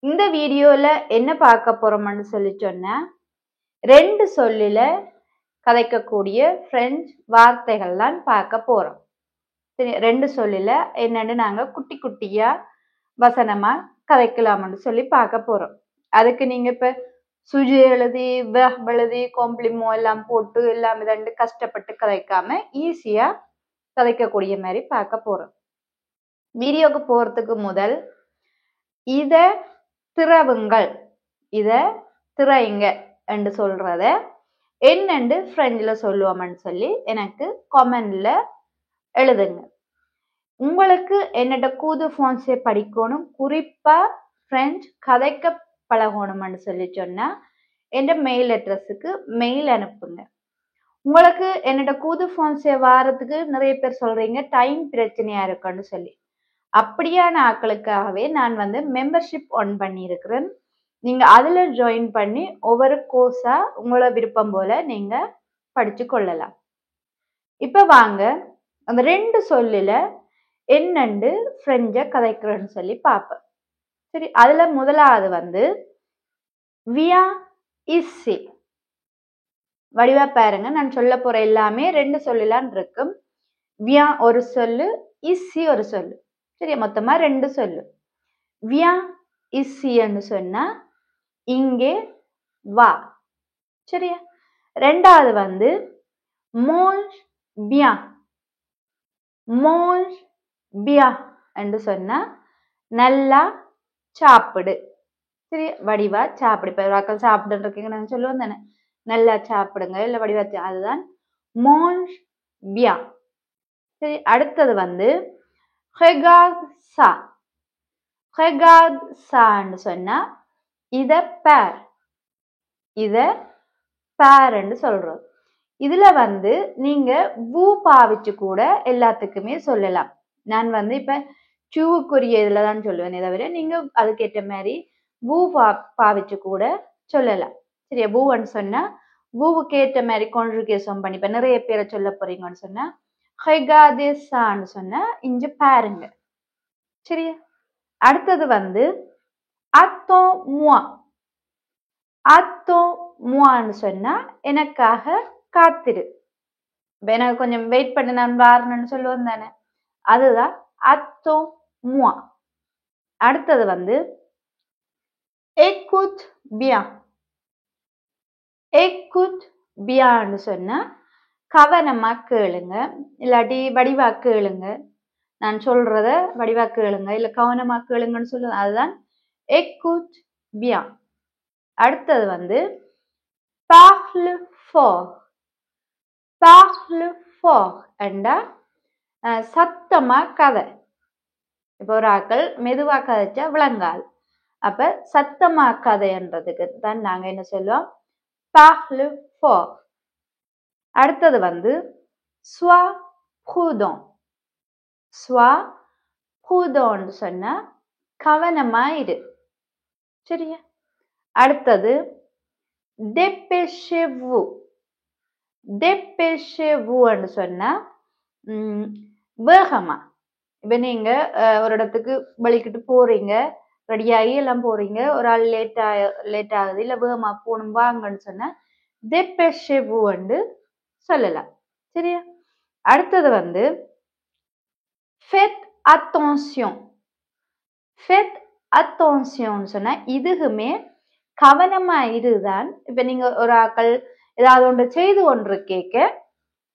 இந்த வீடியோல என்ன பார்க்க போறோம்னு சொல்லி சொன்னா, 2 சொல்லில கதைக்கக்கூடிய பிரெஞ்சு வார்த்தைகள் தான் பார்க்க போறோம். சரி, 2 சொல்லில என்னன்னு நாங்க குட்டி குட்டியா வசனமா கதைக்கலாம்னு சொல்லி பார்க்க போறோம். அதுக்கு நீங்க இப்ப சுஜி எழுதி வெர்ப் எழுதி காம்ப்ளிமோ எல்லாம் போட்டு எல்லாம் இதண்டு கஷ்டப்பட்டு கதைக்காம ஈஸியா கதைக்கக்கூடிய மாதிரி பார்க்க போறோம். வீடியோக்கு போறதுக்கு முதல் இத திறவுங்கள், இத திரைங்க என்று சொல்றத என்னண்டு பிரெஞ்சுல சொல்லுவோம்னு சொல்லி எனக்கு கமெண்ட்ல எழுதுங்க. உங்களுக்கு என்னோட கூது ஃபான்ஸை படிக்கணும், குறிப்பா பிரெஞ்சு கதைக்க பழகணும்னு சொல்லி சொன்னா என் மெயில் அட்ரஸுக்கு மெயில் அனுப்புங்க. உங்களுக்கு என்னோட கூது ஃபான்ஸை வாரத்துக்கு நிறைய பேர் சொல்றீங்க டைம் பிரச்சனையா இருக்குன்னு சொல்லி. அப்படியான ஆட்களுக்காகவே நான் மெம்பர்ஷிப் ஆன் பண்ணியிருக்கிறேன். நீங்க அதுல ஜாயின் பண்ணி ஒவ்வொரு கோர்ஸா உங்களோட விருப்பம் போல நீங்க படிச்சு கொள்ளலாம். இப்ப வாங்க அந்த 2 சொல்லில என்னண்டு பிரெஞ்ச கதைக்கிறேன்னு சொல்லி பார்ப்பேன். சரி, அதுல முதலாவது வியா இஸ்ஸி. வடிவா பாருங்க, நான் சொல்ல போற எல்லாமே 2 சொல்லிலான் இருக்கும். வியா ஒரு சொல்லு, இஸ்ஸி ஒரு சொல்லு. சரியா, மொத்தமா 2 சொல்லு. வியா இஸ்ஸின்னு சொன்னா இங்கே வா. சரியா, ரெண்டாவது mange bien, mange bien என்று சொன்னா நல்லா சாப்பிடு. சரி, வடிவா சாப்பிடு. இப்ப வாக்கள் சாப்பிட்டு இருக்கீங்க நான் சொல்லுவேன் தானே, நல்லா சாப்பிடுங்க இல்ல வடிவா, அதுதான் mange bien. சரி, அடுத்தது regarde ça, regarde ça சொன்னா இத பார், இத பாருன்னு சொல்றோம். இதுல நீங்க வு பாவிச்சு கூட எல்லாத்துக்குமே சொல்லலாம். நான் இப்ப சூவுக்குரிய இதுலதான் சொல்லுவேன், தவிர நீங்க அதுக்கேற்ற மாதிரி வு பாவிச்சு கூட சொல்லலாம். சரியா, பூன்னு சொன்னா வுவுக்கு ஏற்ற மாதிரி கான்ஜுகேஷன் பண்ணி இப்ப நிறைய பேரை சொல்ல போறீங்கன்னு சொன்னா regarde ça-ன்னு சொன்னா இங்க பாருங்க. சரியா, அடுத்தது attends-moi, attends-moiன்னு சொன்னா எனக்காக காத்திரு. எனக்கு கொஞ்சம் வெயிட் பண்ணி நான் வாரணும்னு சொல்லுவேன் தானே, அதுதான் attends-moi. அடுத்தது écoute bien, écoute bienன்னு சொன்னா கவனமா கேளுங்க, இல்லாட்டி வடிவா கேளுங்க. நான் சொல்றத வடிவா கேளுங்க இல்ல கவனமா கேளுங்கன்னு சொல்லுவேன், அதுதான் écoute bien. அடுத்தது parle fort, parle fort என்றா சத்தமா கதை. இப்ப ஒரு ஆக்கள் மெதுவா கதைச்சா விளங்காது, அப்ப சத்தமா கதைன்றதுக்கு தான் நாங்க என்ன சொல்லுவோம், parle fort. அடுத்தது sois prudent, sois prudent சொன்னா கவனமா இரு. சரியா, அடுத்தது dépêchez-vous, dépêchez-vous சொன்னா வேகமா. இப்ப நீங்க ஒரு இடத்துக்கு வலிக்கிட்டு போறீங்க, ரெடியாகி எல்லாம் போறீங்க, ஒரு ஆள் லேட் ஆகுது இல்ல வேகமா போகணும் வாங்கன்னு சொன்னா dépêchez-vous சொல்லலாம். சரியா, அடுத்தது faites attention, faites attention சொன்னா இதுக்குமே கவனமா இருதான். இப்ப நீங்க ஒரு ஆக்கள் ஏதாவது ஒன்று செய்து கொண்டு கேட்க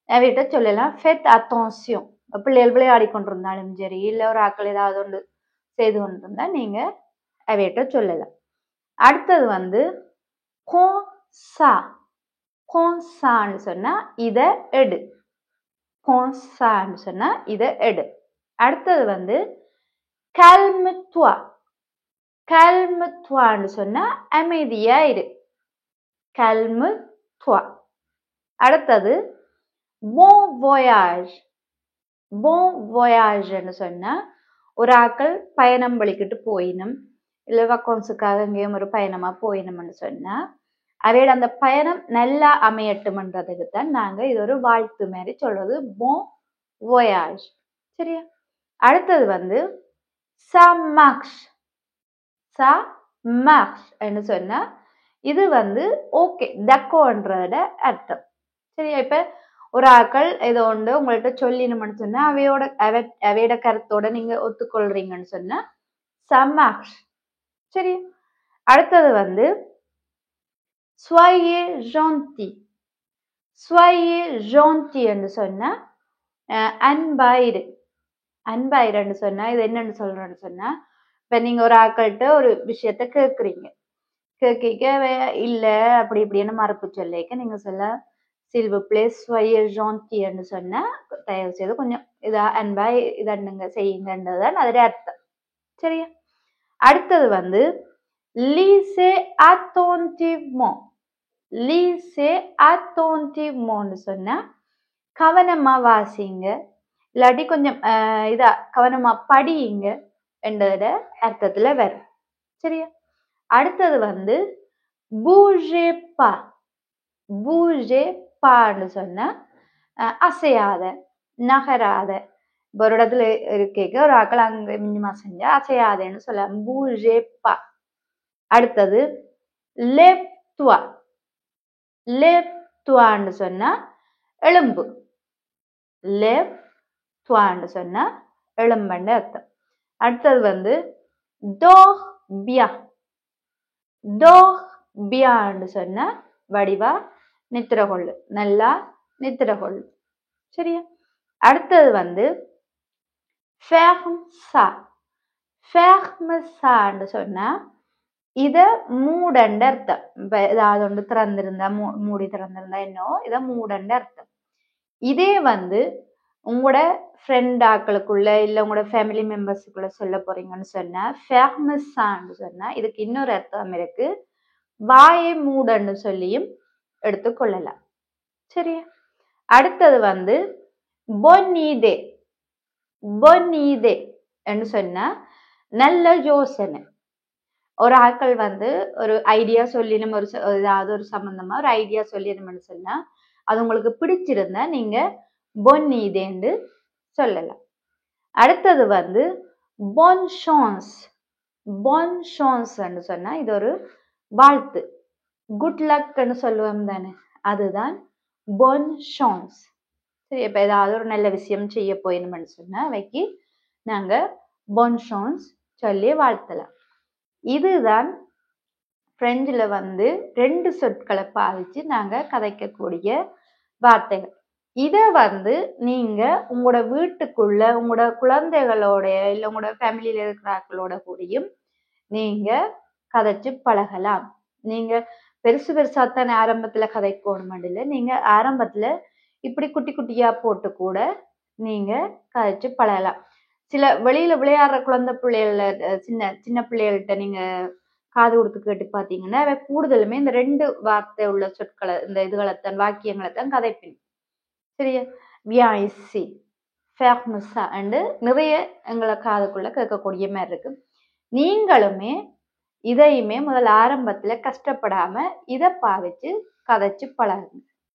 வீட்ட சொல்லலாம் faites attention. பிள்ளைகள் விளையாடி கொண்டிருந்தாலும் சரி இல்ல ஒரு ஆக்கள் ஏதாவது ஒன்று செய்து கொண்டிருந்தா நீங்க வீட்ட சொல்லலாம். அடுத்தது prends ça, prends ça-ன்னு சொன்னா இத எடு, prends ça-ன்னு சொன்னா இத எடு. அடுத்தது calme-toi, calme-toi-ன்னு சொன்னா அமைதியா இரு, calme-toi. அடுத்தது bon voyage, bon voyageன்னு சொன்னா ஒரு ஆக்கள் பயணம் வலிக்கிட்டு போயினும் இல்ல வக்கோன்ஸுக்காக எங்கேயும் ஒரு பயணமா போயினும்னு சொன்னா அவையோட அந்த பயணம் நல்லா அமையட்டும்ன்றதுக்கு தான் நாங்க இது ஒரு வாழ்த்து மாதிரி சொல்றது bon voyage. சரியா, அடுத்தது ça marche, ça marche என்று சொன்னா இது வந்து ஓகே தக்கோன்றத அர்த்தம். சரியா? இப்ப ஒரு ஆக்கள் ஏதோ ஒன்று உங்கள்கிட்ட சொல்லினோம்னு சொன்னா அவையோட கருத்தோட நீங்க ஒத்துக்கொள்றீங்கன்னு சொன்னா ça marche. சரி, அடுத்தது வந்து soyez gentil. soyez gentil என்று சொன்னா அன்பாயிரு. அன்பாயிருன்னு சொன்னா இது என்னன்னு சொல்றேன்னு சொன்னா, இப்ப நீங்க ஒரு ஆக்கள்கிட்ட ஒரு விஷயத்த கேட்குறீங்க. கேட்க இல்ல அப்படி இப்படின்னு மறுப்பு சொல்லிக்க நீங்க சொல்ல s'il vous plaît soyez gentil சொன்னா தயவு செய்து கொஞ்சம் இதா அன்பா இதண்ணுங்க செய்யுங்கன்றதுதான் அதோட அர்த்தம். சரியா? அடுத்தது வந்து lisez attentivement. lisez attentivement சொன்னா கவனமா வாசிங்க, இல்லாட்டி கொஞ்சம் இதா கவனமா படியுங்க என்றத அர்த்தத்துல வரும். சரியா? அடுத்தது வந்து bougez pas. bougez pasன்னு சொன்னா அசையாத, நகராத. ஒரு இடத்துல இருக்க ஒரு ஆக்கள் அங்க மிஞ்சுமா செஞ்சா அசையாதேன்னு சொல்லலாம். bougez pas. அடுத்தது lève toi. lève toiன்னு சொன்னா எலும்பு. lève toiன்னு சொன்னா எலும்புன்னு அர்த்தம். அடுத்தது வந்து dors bien. dors bienன்னு சொன்னா வடிவா நித்திர கொள்ளு, நல்லா நித்திர கொள்ளு. சரியா? அடுத்தது வந்து ferme ça. ferme ça சொன்னா இத மூடண்ட அர்த்தம். இப்ப ஏதாவது ஒன்று திறந்திருந்தா மூடி திறந்திருந்தா என்னவோ இத மூடண்ட அர்த்தம். இதே வந்து உங்களோட ஃப்ரெண்ட் ஆக்களுக்குள்ள இல்ல உங்களோட ஃபேமிலி மெம்பர்ஸுக்குள்ள சொல்ல போறீங்கன்னு சொன்னா ferme ça சொன்னா இதுக்கு இன்னொரு அர்த்தம் இருக்கு. வாயை மூடன்னு சொல்லியும் எடுத்துக்கொள்ளலாம். சரியா? அடுத்தது வந்து bonne idée. bonne idée என்று சொன்னா நல்ல யோசனை. ஒரு ஆட்கள் வந்து ஒரு ஐடியா சொல்லினும் ஏதாவது ஒரு சம்பந்தமா ஒரு ஐடியா சொல்லிடணும்னு சொன்னா அது உங்களுக்கு பிடிச்சிருந்தா நீங்க bonne idée என்று சொல்லலாம். அடுத்தது வந்து bonne chance. bonne chance என்று சொன்னா இது ஒரு வாழ்த்து. குட் லக்னு சொல்லுவோம் தானே, அதுதான் bonne chance. சரி, இப்ப ஏதாவது ஒரு நல்ல விஷயம் செய்ய போயிடணும்னு சொன்னா அவைக்கு நாங்க bonne chance சொல்லி வாழ்த்தலாம். இதுதான் பிரெஞ்சுல வந்து 2 சொற்களை பாவிச்சு நாங்க கதைக்கக்கூடிய வார்த்தைகள். இத வந்து நீங்க உங்களோட வீட்டுக்குள்ள உங்களோட குழந்தைகளோட இல்ல உங்களோட ஃபேமிலியில இருக்கிறார்களோட கூடயும் நீங்க கதைச்சு பழகலாம். நீங்க பெருசு பெருசாத்தானே ஆரம்பத்துல கதைக்கணும் இல்ல, நீங்க ஆரம்பத்துல இப்படி குட்டி குட்டியா போட்டு கூட நீங்க கதைச்சு பழகலாம். சில வெளியில விளையாடுற குழந்தை பிள்ளைகள சின்ன சின்ன பிள்ளைகள்கிட்ட நீங்க காது கொடுத்து கேட்டு பாத்தீங்கன்னா கூடுதலுமே இந்த 2 வார்த்தை உள்ள சொற்களை இந்த இதுகளைத்தான் வாக்கியங்களைத்தான் கதைப்பேன். சரியா? viens ici, ferme ça நிறைய எங்களை காதுக்குள்ள கேட்கக்கூடிய மாதிரி இருக்கு. நீங்களுமே இதையுமே முதல் ஆரம்பத்துல கஷ்டப்படாம இதை பாவிச்சு கதைச்சு பழகுங்க.